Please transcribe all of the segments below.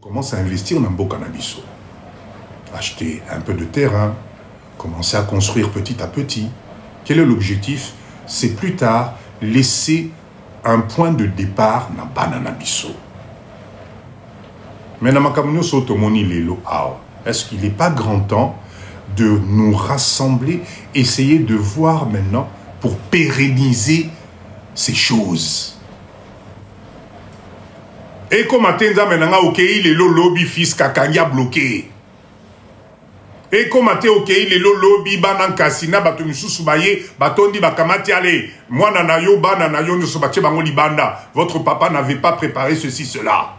Commence à investir dans le cannabis. Acheter un peu de terrain, commencer à construire petit à petit. Quel est l'objectif? C'est plus tard laisser un point de départ dans le cannabis. Mais dans est-ce qu'il n'est pas grand temps de nous rassembler, essayer de voir maintenant pour pérenniser ces choses? Et comme Atenza maintenant, ok, le lobby fiscal qui a bloqué. Et comme ok, le lobby banan kasina batonu susubaye batondi bakamati ale moi nanayo ba nanayo ne sobache bango libanda. Votre papa n'avait pas préparé ceci cela.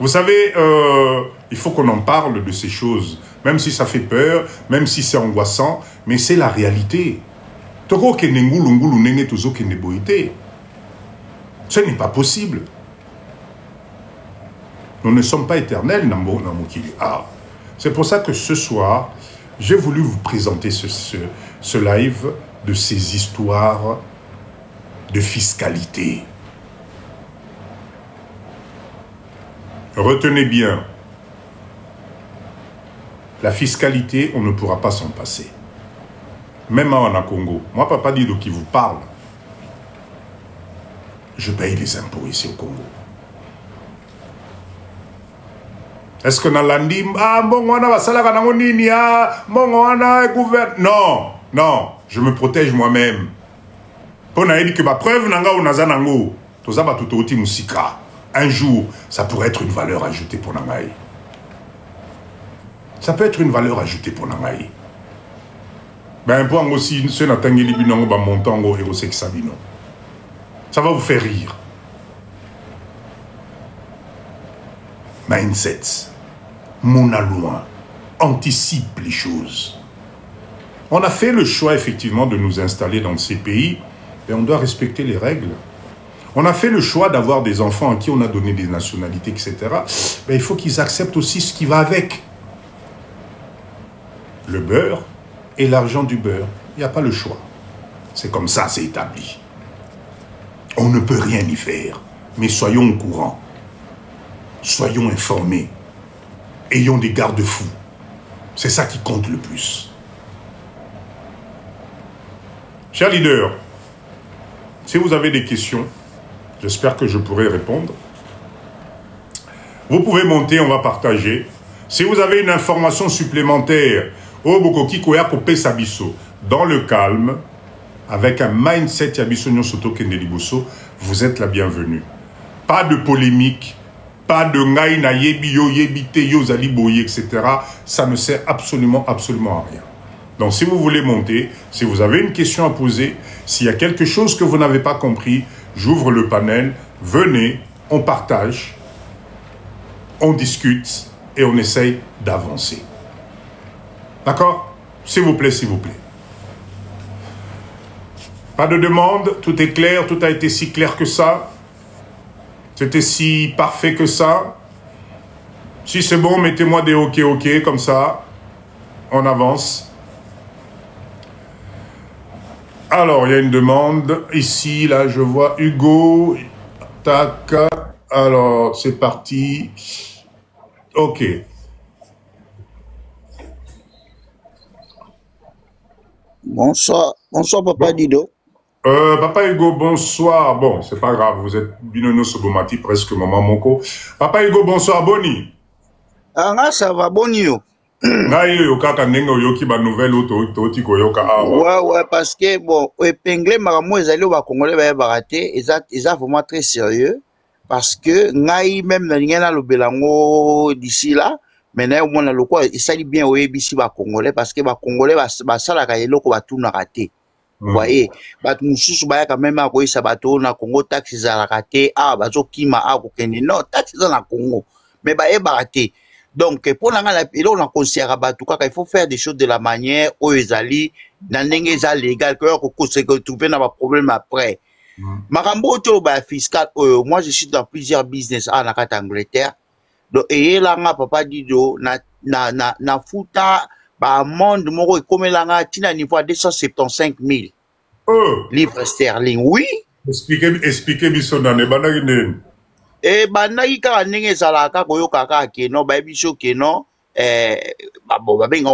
Vous savez, il faut qu'on en parle de ces choses, même si ça fait peur, même si c'est angoissant, mais c'est la réalité. Toko kenengulu ngulu nenge tozo keneboite. Ce n'est pas possible. Nous ne sommes pas éternels dans Mokili. C'est pour ça que ce soir, j'ai voulu vous présenter ce live de ces histoires de fiscalité. Retenez bien, la fiscalité, on ne pourra pas s'en passer. Même en Congo. Moi, papa dit de qui vous parle. Je paye les impôts ici au Congo. Est-ce que dans l'andi, non, non, je me protège moi-même. Pour dire que ma preuve un jour, ça pourrait être une valeur ajoutée pour Nangaï. Ça peut être une valeur ajoutée pour Nangaï. Ben, pour aussi, ce n'atteint pas montant au héros Sabino. Ça va vous faire rire. Mindset. Mon loin. Anticipe les choses. On a fait le choix, effectivement, de nous installer dans ces pays et on doit respecter les règles. On a fait le choix d'avoir des enfants à qui on a donné des nationalités, etc. Mais il faut qu'ils acceptent aussi ce qui va avec. Le beurre et l'argent du beurre. Il n'y a pas le choix. C'est comme ça, c'est établi. On ne peut rien y faire, mais soyons au courant. Soyons informés. Ayons des garde-fous. C'est ça qui compte le plus. Chers leaders, si vous avez des questions, j'espère que je pourrai répondre. Vous pouvez monter, on va partager. Si vous avez une information supplémentaire, dans le calme, avec un mindset vous êtes la bienvenue. Pas de polémique, pas de ngaï na yebi yo yebite yo zali boye, etc. Ça ne sert absolument à rien. Donc si vous voulez monter, si vous avez une question à poser, s'il y a quelque chose que vous n'avez pas compris, j'ouvre le panel, venez, on partage, on discute et on essaye d'avancer. D'accord? S'il vous plaît, s'il vous plaît. Pas de demande, tout est clair, tout a été si clair que ça. C'était si parfait que ça. Si c'est bon, mettez-moi des OK, OK, comme ça. On avance. Alors, il y a une demande. Ici, là, je vois Hugo. Tac. Alors, c'est parti. OK. Bonsoir. Bonsoir, Papa Dido. Papa Hugo, bonsoir. Bon, c'est pas grave, vous êtes Binono Sobomati, presque Maman Moko. Papa Hugo, bonsoir, Boni. Ah, ça va, Boni. Ouais, parce que, bon, épinglé, Maramou, ils allaient au Congolais, ils baraté, ils sont vraiment très sérieux. Parce que, Naï, même, dans le Belango d'ici là, maintenant, au moins, le quoi, il s'agit bien au ABC, Congolais, parce que, Congolais, ça, la caillou, va tout rater. Vous voyez, Moussus Baya quand même à ça bateau na Congo taxes à raté, bazo kima kokende non taxes dans la Congo, mais baraté. Donc pour la là on a conseillé à bateau il faut faire des choses de la manière où ils allaient dans les légal que se trouver dans un problème après. Marambo to ba fiscal, moi je suis dans plusieurs business en Angleterre. Donc et là papa Dido na futa ba monde moko comme là tina niveau 275 000 livres sterling. Oui. Expliquez-moi ça dans les bananes. E bandaki kaka ndenge ezalaka koyoka kaka keno bayebi biso keno babenga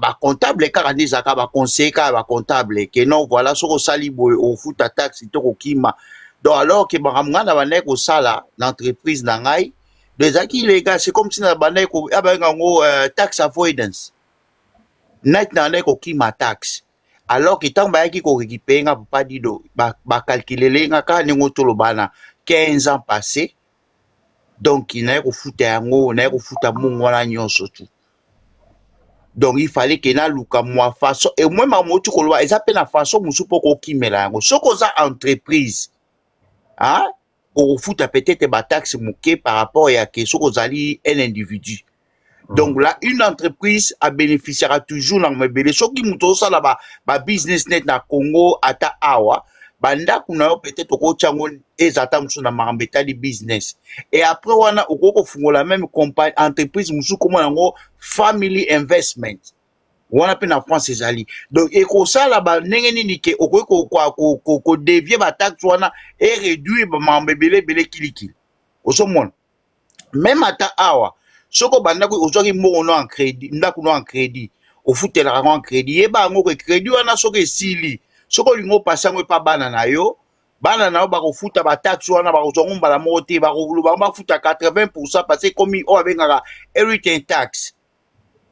bacomptable kaka nde ezalaka baconseiller kaka bacomptable keno voilà soki osali boye ofuta taxe to kokima donc alors ke makambo ngai na bandaki kosala na entreprise na ngai donc ezalaki illégal c'est comme si na bandaki ababenga yango tax avoidance net na bandaki kokima taxe alors ke ntango bayaki korécupere nga papa dido bakalkulele nga kaka ndenge otoloba na 15 ans passé. Donc, il n'a pas foutu un mot, il n'a pas foutu un mot, surtout. Donc, il fallait qu'il y ait une façon. Et moi, ma motu kolwa, ils appellent la façon, moussou pour qu'on me la. Ce qu'on a entreprise, hein, on fout peut-être des taxes mouquées par rapport à ce qu'on a un individu. Donc là, une entreprise a bénéficiera toujours dans mes bébés. Ce qui mouton ça là-bas, business net na Congo, ata awa. Banda kuna peut-être au chango et zatam sur na marambeta di business et après wana okoko fungo la même compagnie entreprise musu comme nango family investment wana pe na France ezali donc et ko sala ba ndenge nini ke okoko ko dévier ba taxe wana et réduire ba mambebele bele kilikili osomona même ata awa soko banda ko ozwaki mbongo no en crédit ndako no en crédit ofutela en crédit e ba ngo ko crédit wana soko esili soko lingo pasango pa bana na yo bako futa ba taxe wana bako zongo mbala mote bako futa 80% parce que comme o abengaka heritage tax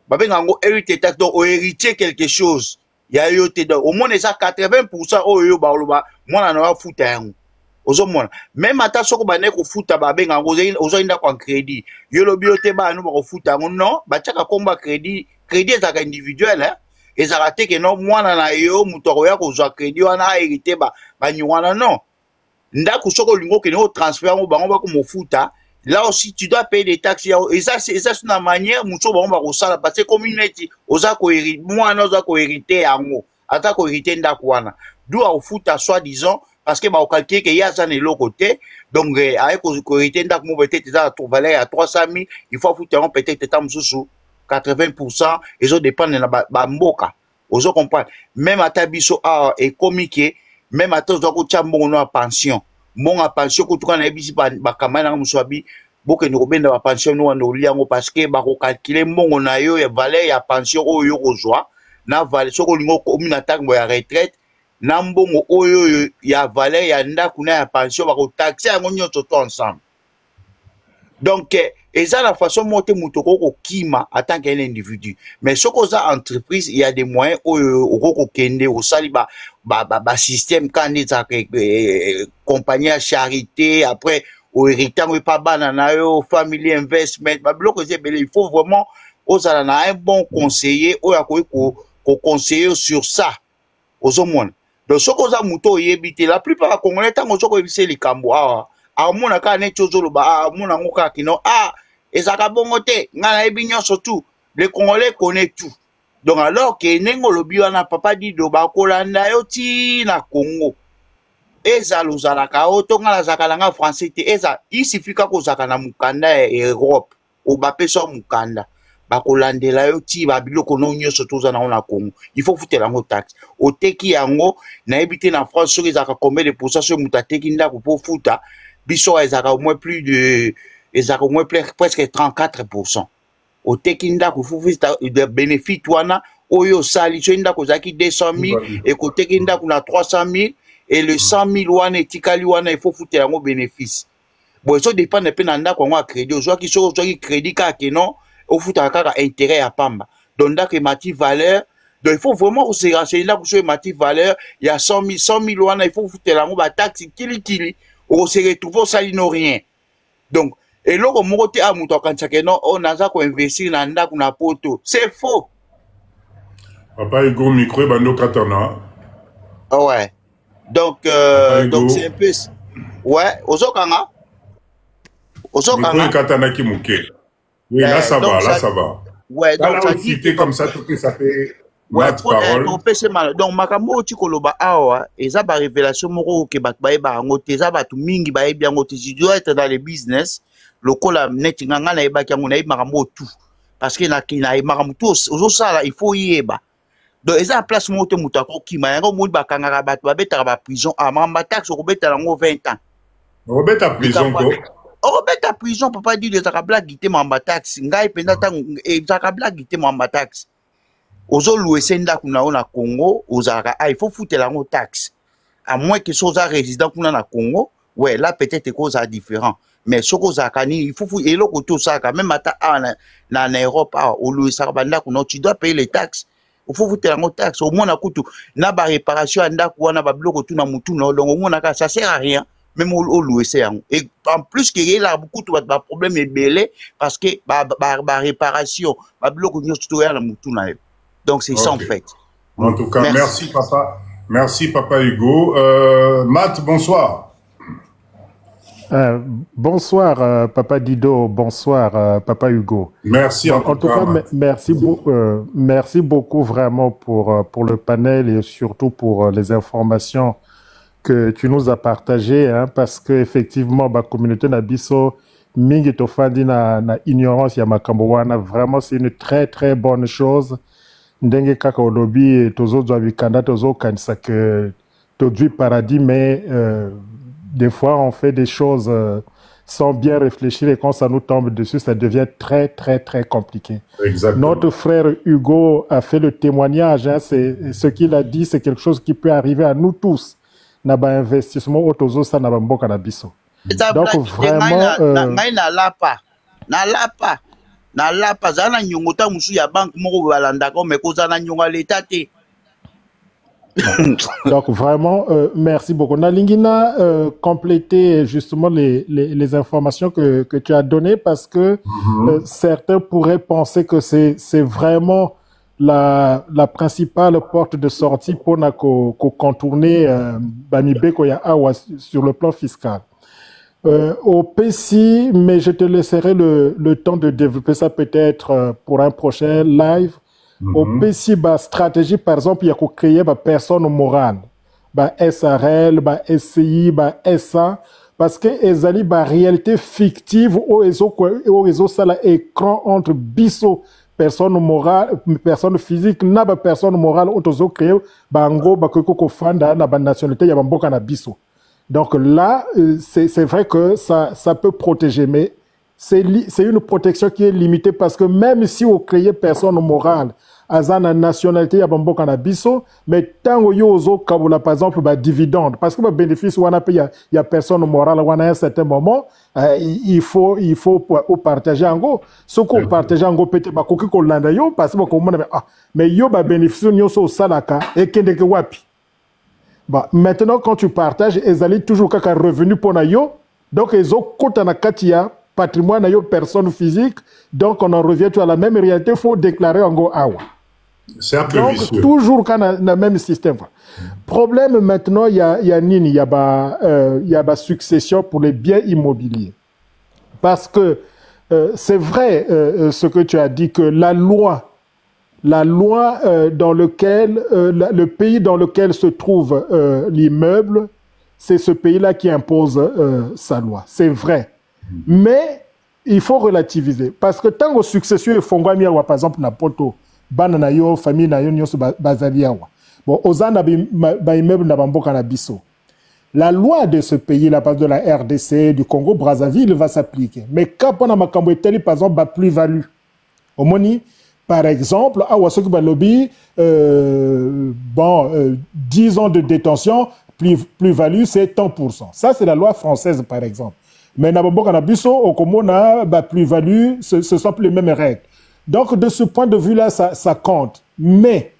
babenga ngo heritage tax donc o héritier quelque chose ya yo te donc au moins ça 80% o yo ba mwana na futa yango ozomona même ata soko bane ko futa babenga ngo ozoinda kwa crédit yo lobi yo te ba no bako futa yango non ba chaka komba crédit ezaka individuel hein. Et ça a été que non, moi, na yo, mutoya ko zwa crédit wana hérité ba nywana non. Ndako soko lingo que no transfert mo bango ba ko mofuta. Là aussi tu dois payer des taxes et ça c'est une manière muso bango ba ko sala parce que community oza ko hérité moi na oza ko hérité yango. Ata ko hérité ndako wana. D'où au futa soi disant parce que ba o calculer que ya ça ne l'autre côté donc avec ko hérité ndako mo peut-être ça to valeur à 300 000 il faut futa peut-être tam sous 80% ils ont dépend de la mboka ozo comprendre même à tabiso a et comique même à tous ko chambo no pension mon a pension ko tuka na bisi ba kamana muswabi boke no benda ba pension no ndo liango parce que ba ko calculer mongo na yo ya valeur ya pension oyo kozwa na valeur soko lingo ko mina tango ya retraite na mbongo oyo ya valeur ya ndaku na ya pension ba ko taxer yango nyonso to ensemble. Donc, et ça la façon monter moutoko kima en tant qu'un individu. Mais ce qu'on a entreprise, il y a des moyens au kende au saliba système quand compagnie à charité après au héritage pas banana au family investment il faut vraiment aux un bon conseiller au conseiller sur ça aux hommes. Donc ce qu'on a mouto yebité la plupart des Congolais tant aux gens qui les cambo amona ka ne chozolo ba amona ngoka kino ezaka bongo te ngana ebinyo surtout les Congolais connaissent tout donc alors que nengo lobi wana papa dido ba kolanda yo ti na Congo eza lozalaka oto ngala zakalanga français te eza isifika ko zakana mukanda ya Europe o ba peso mukanda ba kolandela yo ti ba biloko no nyonso toza na Congo il faut futela ngo taxe o teki yango na ebité na France soki zaka combien de pourcents sur mutateki ndako po futa biso ezaka au moins plus de ezaka au moins presque 34%. Au tekinda ko fufuta de bénéfice wana oyo sali so inda ko zaki 200 000 et ko tekinda ko na 300 000 et le 100 000 wana etikali wana il faut foutre yango bénéfice. Bon ça dépend de pe na ndako ngo crédit o qui so qui crédit ka ke non o futa ka intérêt à pamba. Donc ndako mati valeur donc il faut vraiment se renseigner là pour sur mati valeur il y a 100 000 wana il faut foutre yango ba taxe kili on se retrouve ça n'a rien donc et là comme on a muto kanchake non on a ça ko investir na ndako na poto c'est faux papa ego micro bando katana ouais donc c'est un peu ouais ozokanga micro katana ki muke oui là ça va là ça va ouais donc ça dit comme ça tout que ça fait ouais, donc makambo ti koloba awa eza ba révélation moko ke bat baye ba ngote eza batu mingi baye bien ngote si doit être dans le business lokola net nganga na yeba kyango na makambo tout parce que na makambo tout ozo sala il faut yeba donc eza place moto muta ko kima yango mo ba kangaka batu ba betaka ba prison a mamba taxe ko betala ngo 20 ans ko beta prison ko orobeta prison papa dit ezaka blague te mamba taxe ngai penda tango ezaka blague te mamba taxe ozoluwe se ndako na yo na Congo ozalaka il faut foutre yango taxe à moins que soza résident kuna na Congo ouais là peut-être que ça différent mais soko ozalaka nini il faut eloko to osaka même ata na Europe oluwisaka bandako na tu dois payer les taxes il faut foutre yango taxe au moins na kutu na ba réparation ya ndako wana ba biloko tu na mutu na donc au moins ça sert à rien même au louer c'est et en plus qu'il y a beaucoup de problèmes belé parce que ba réparation ba biloko nyo tout ya na mutu na donc c'est ça en fait. En tout cas merci papa Hugo. Matt, bonsoir. Bonsoir papa Dido, bonsoir papa Hugo. Merci en tout cas merci beaucoup vraiment pour le panel et surtout pour les informations que tu nous as partagées, hein, parce que effectivement la communauté Nabiso mingi tofandi na ignorance ya makambo wana vraiment c'est une très très bonne chose. Ndenge kaka olobi tozo zwa bikanda tozo kanisa que todui paradis mais des fois on fait des choses sans bien réfléchir et quand ça nous tombe dessus ça devient très très très compliqué. Exactement. Notre frère Hugo a fait le témoignage, hein, ce qu'il a dit c'est quelque chose qui peut arriver à nous tous. Na ba investissement otozo sa na ba mboka na biso. Donc vraiment na lapa zana nyongota musu ya banque moko balanda ko mais kozana nyonga l'état té. Donc vraiment merci beaucoup. Nalingina compléter justement les informations que tu as données parce que certains pourraient penser que c'est vraiment la principale porte de sortie pour contourner Bamibeko ya Awa sur le plan fiscal. Au PCI, mais je te laisserai le temps de développer ça peut-être pour un prochain live. Au PCI, stratégie, par exemple, il y a qu'à créer une personne morale. SRL, SCI, SA, parce que les ali réalité fictive au réseau ça écran entre biso personne morale, personne physique, na personne morale, autozo créé, bango, bakoko fanda, na nationalité, ya bamboka na biso. Donc là, c'est vrai que ça peut protéger, mais c'est une protection qui est limitée parce que même si on crée personne morale, à la nationalité, il y a beaucoup de biso, mais tant que yozo kabula par exemple, dividende, parce que le bénéfice, il y a personne morale, à un certain moment, il faut partager en gros. Ce qu'on partage en gros, peut-être pas qu'on l'a yo, parce que mais yo ba bénéfice yo so salaka et kendeke wapi. Bah, maintenant, quand tu partages, ils allaient toujours qu'un revenu pour nayo. Donc, ils ont côté na katia, patrimoine nayo, personne physique. Donc, on en revient à la même réalité. Il faut déclarer en go awa. C'est un peu vicieux. Toujours quand on a le même système. Problème maintenant, il y a nini, il y a succession pour les biens immobiliers. Parce que c'est vrai ce que tu as dit que la loi dans lequel le pays dans lequel se trouve l'immeuble, c'est ce pays-là qui impose sa loi. C'est vrai. Mais il faut relativiser. Parce que tant que succession est fondée, par exemple, na poto, banana yo, famille na yo, nyoso bazaliawa. Bon, ozana ba immeuble na bamboka na biso. La loi de ce pays-là, par exemple de la RDC, du Congo, Brazzaville, va s'appliquer. Mais quand on a makambo eteli, par exemple, plus-value. Au moni, par exemple, à Wassoki Balobi, 10 ans de détention, plus-value, c'est 100%. Ça, c'est la loi française, par exemple. Mais Nabamboka Nabiso, au Komona, plus-value, ce sont plus les mêmes règles. Donc, de ce point de vue-là, ça compte. Mais,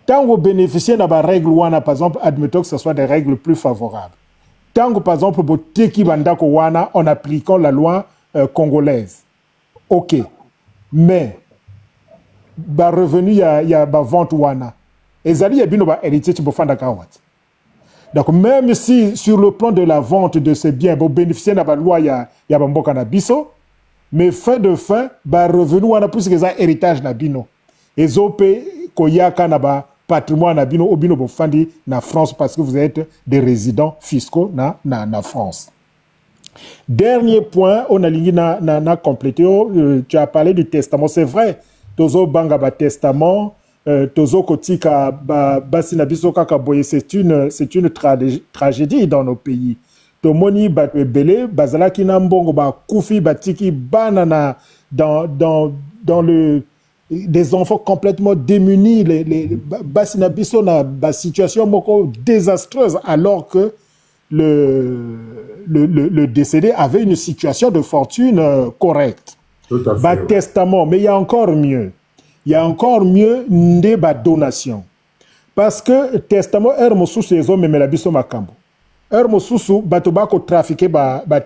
tant que vous bénéficiez de la règle, par exemple, admettons que ce soit des règles plus favorables. Tant que, par exemple, en appliquant la loi congolaise. OK. Mais, revenu, il y a vente wana. Et Zali, il y a héritier qui donc, même si sur le plan de la vente de ces biens, vous bénéficiez de la loi, il y a Bamboka Nabiso, mais fin de fin, revenu wana plus que ça héritage Nabino. Et Zope, Koyaka Naba, patrimoine Nabino, Obino Bofandi, na France, parce que vous êtes des résidents fiscaux na France. Dernier point, on a complété, tu as parlé du testament, c'est vrai. Tozo banga ba testament, tozo kotika basi na biso kaka boye, c'est une tragédie dans nos pays. tomoni bato ebele bazalaki na mbongo bakufi batiki banana dans le des enfants complètement démunis, les basi na biso na situation moko désastreuse, alors que le décédé avait une situation de fortune correcte. Tout à fait. Testament, mais il y a encore mieux. Il y a encore mieux des donation. Parce que testament mosusu ezome mela biso makambo. Mosusu bato bako trafiquer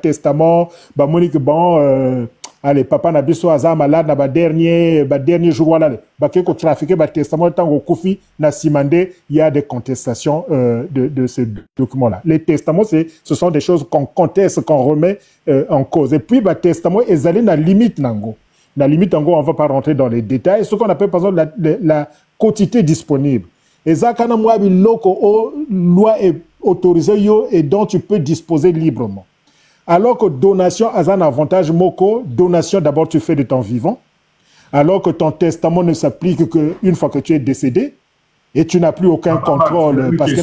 testament monique bon allez papa na biso aza malade na dernier jour wala ko trafiquer testament tango kufi na simandé, il y a des contestations de ce document là. Les testaments ce sont des choses qu'on conteste, qu'on remet en cause. Et puis testament ezali na limite nango. La limite nango, on va pas rentrer dans les détails, ce qu'on appelle par exemple la quantité disponible. Et ça, quand on a une loi est autorisée et dont tu peux disposer librement. Alors que donation a un avantage, moko, donation d'abord tu fais de ton vivant, alors que ton testament ne s'applique qu'une fois que tu es décédé et tu n'as plus aucun contrôle parce que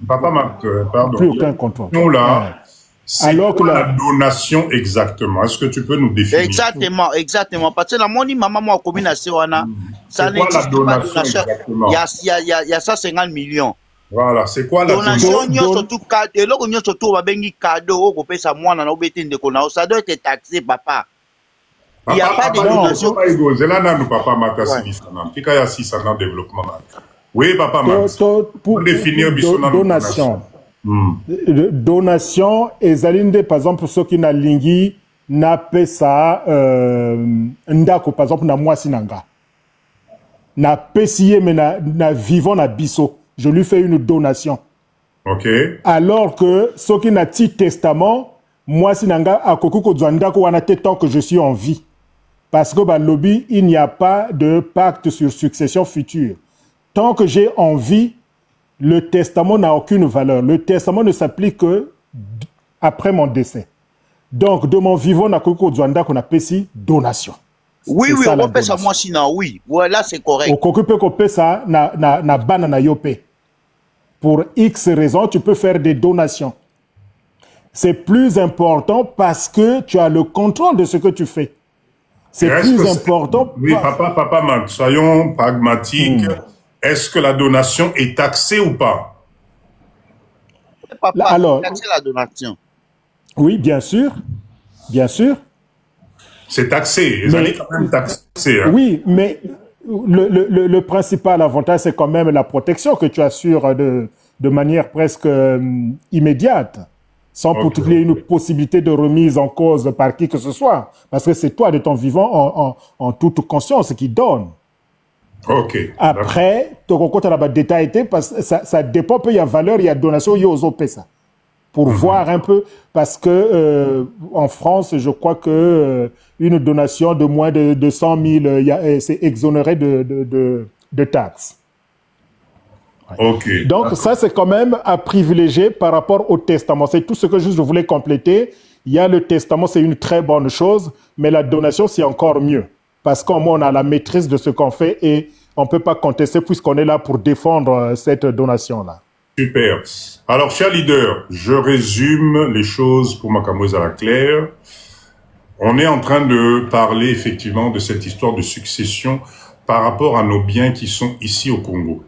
Papa Marc, pardon. Plus aucun contrôle. Non là. C'est quoi la donation exactement? Est-ce que tu peux nous définir? Exactement. Parce que la moni maman moi commune à Sewana, ça n'existe pas donation. Il y a 150 millions. Voilà, c'est quoi la donation? Surtout cadeau, et là on surtout va bengi cadeau, on peut ça moi na obété de kona, ça doit être taxé papa. Il n'y a pas de donation. C'est là nous papa Makassi sana. Tika ya 600 développement. Oui papa Max. Pour définir donation. Donation ezalinde par exemple ceux qui na lingi na pesa ndako par exemple na mwasi nanga na pesiye mais na vivant na biso, je lui fais une donation. OK. Alors que ceux qui na ti testament mwasi nanga akoki kozwa ndako wana te tant que je suis en vie, parce que lobby il n'y a pas de pacte sur succession future. Tant que j'ai envie, le testament n'a aucune valeur. Le testament ne s'applique que après mon décès. Donc, de mon vivant, on a qu'on appelle ici donation. Oui, on peut ça moi sinon, oui. Voilà, c'est correct. On peut ça na banana yope. Pour X raisons, tu peux faire des donations. C'est plus important parce que tu as le contrôle de ce que tu fais. C'est plus important. Oui, papa, man, soyons pragmatiques. Est-ce que la donation est taxée ou pas? Papa, alors, taxer la donation. Oui, bien sûr. Bien sûr. C'est taxé. Ils allaient quand même taxer. Hein. Oui, mais le principal avantage, c'est quand même la protection que tu assures de manière presque immédiate, sans pour qu'il y ait une possibilité de remise en cause par qui que ce soit. Parce que c'est toi, de ton vivant, en toute conscience, qui donne. OK. Après, tu as des détails, parce que ça dépend, il y a valeur, il y a donation, il y a aux OPSA. Pour voir un peu, parce que en France, je crois que une donation de moins de 100 000, c'est exonéré de taxes. Ouais. OK. Donc ça, c'est quand même à privilégier par rapport au testament. C'est tout ce que je voulais compléter. Il y a le testament, c'est une très bonne chose, mais la donation, c'est encore mieux. Parce qu'au moins, on a la maîtrise de ce qu'on fait et on ne peut pas contester puisqu'on est là pour défendre cette donation-là. Super. Alors, cher leader, je résume les choses pour Makamouez à la claire. On est en train de parler effectivement de cette histoire de succession par rapport à nos biens qui sont ici au Congo.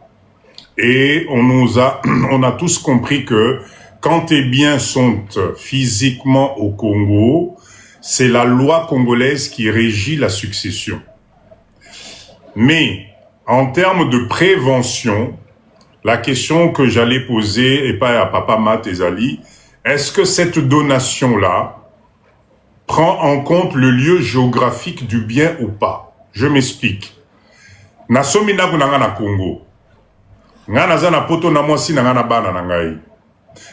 Et on a tous compris que quand tes biens sont physiquement au Congo, c'est la loi congolaise qui régit la succession. Mais, en termes de prévention, la question que j'allais poser, et pas à Papa Matt et Zali, est-ce que cette donation-là prend en compte le lieu géographique du bien ou pas? Je m'explique. Nasomina kunanga na Congo. Ngana zana poto na mwasi na ngana bana na ngai.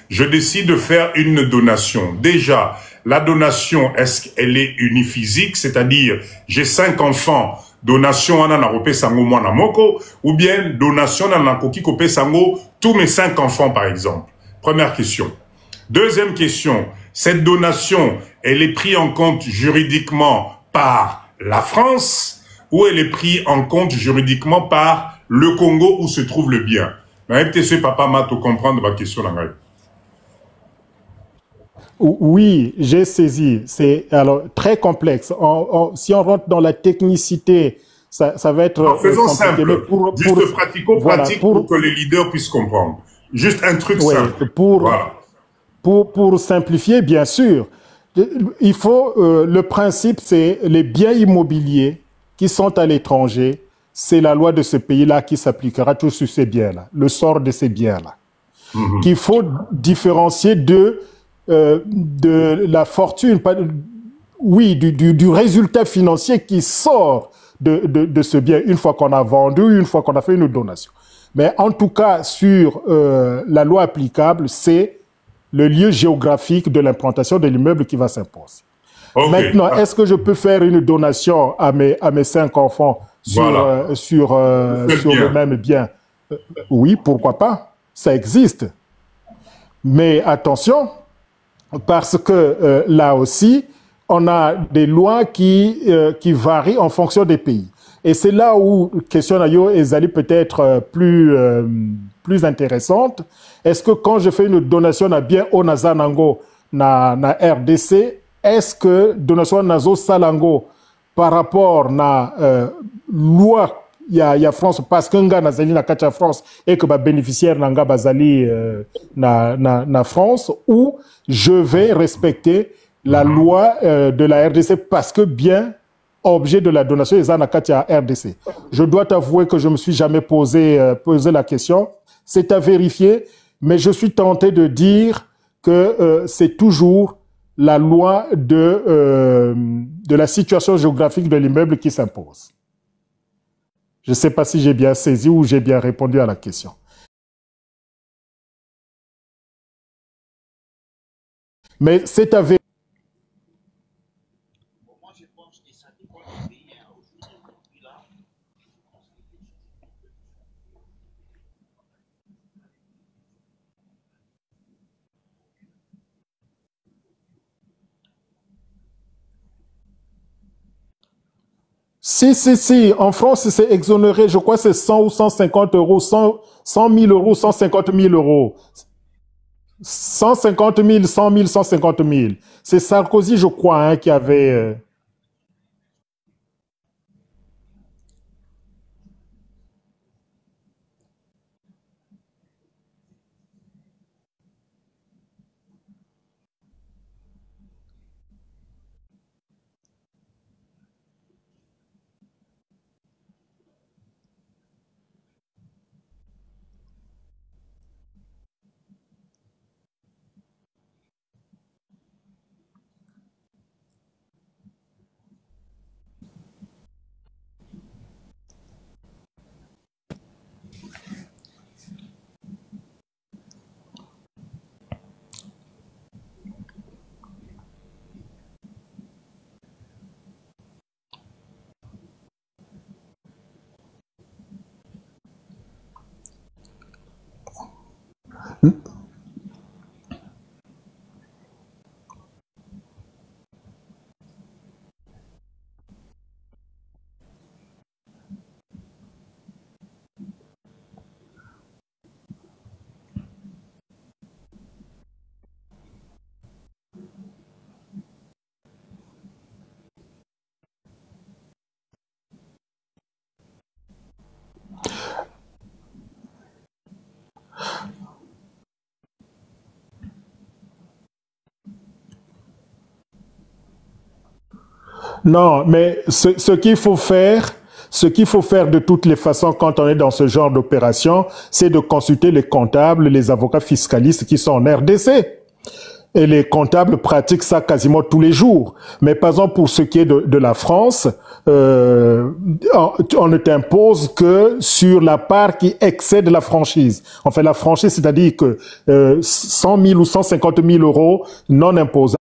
Je décide de faire une donation. Déjà, la donation, est-ce qu'elle est uniphysique, c'est-à-dire j'ai 5 enfants, donation wana na kopé sango mwana moko, ou bien donation na koki kopé sango tous mes 5 enfants par exemple. Première question. Deuxième question, cette donation, elle est prise en compte juridiquement par la France ou elle est prise en compte juridiquement par le Congo où se trouve le bien? Peut-être ce papa m'a tout comprendre ma question là. Oui, j'ai saisi. C'est alors très complexe. Si on rentre dans la technicité, ça va être faisons compliqué. Mais simple, juste pratico-pratique voilà, pour que les leaders puissent comprendre. Juste un truc oui, simple. Voilà. pour simplifier, bien sûr, il faut le principe, c'est les biens immobiliers qui sont à l'étranger. C'est la loi de ce pays-là qui s'appliquera tout sur ces biens-là, le sort de ces biens-là. Qu'il faut différencier de la fortune, oui, du résultat financier qui sort de ce bien une fois qu'on a vendu, une fois qu'on a fait une donation. Mais en tout cas, sur la loi applicable, c'est le lieu géographique de l'implantation de l'immeuble qui va s'imposer. Okay. Maintenant, est-ce que je peux faire une donation à mes 5 enfants sur le même bien? Oui, pourquoi pas? Ça existe. Mais attention, parce que là aussi, on a des lois qui varient en fonction des pays. Et c'est là où question nayo est peut-être plus intéressante. Est-ce que quand je fais une donation à bien au Nazanango na RDC, est-ce que donation nazo salango par rapport na loi il y a France parce que nga nazali na kacha France et que ba bénéficiaire nanga bazali na France, ou je vais respecter la loi de la RDC parce que bien objet de la donation est na kacha RDC. Je dois t'avouer que je me suis jamais posé la question. C'est à vérifier, mais je suis tenté de dire que c'est toujours la loi de la situation géographique de l'immeuble qui s'impose. Je ne sais pas si j'ai bien saisi ou j'ai bien répondu à la question. Mais c'est à vérifier. Si. En France, c'est exonéré. Je crois que c'est 100 ou 150 euros, 100 000 euros, 150 000 euros. 150 000, 100 000, 150 000. C'est Sarkozy, je crois, hein, qui avait... Non, mais ce qu'il faut faire de toutes les façons quand on est dans ce genre d'opération, c'est de consulter les comptables, les avocats fiscalistes qui sont en RDC. Et les comptables pratiquent ça quasiment tous les jours. Mais par exemple, pour ce qui est de la France, on ne t'impose que sur la part qui excède la franchise. En fait, la franchise, c'est-à-dire que 100 000 ou 150 000 euros non imposables